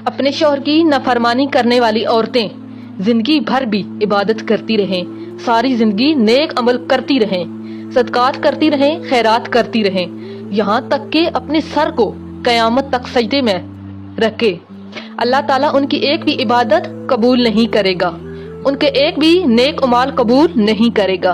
अपने शौहर की नाफरमानी करने वाली औरतें जिंदगी भर भी इबादत करती रहें, सारी जिंदगी नेक अमल करती रहें, सदकात करती रहें, खैरात करती रहें, यहाँ तक कि अपने सर को कयामत तक सजदे में रखे, अल्लाह ताला उनकी एक भी इबादत कबूल नहीं करेगा, उनके एक भी नेक अमाल कबूल नहीं करेगा।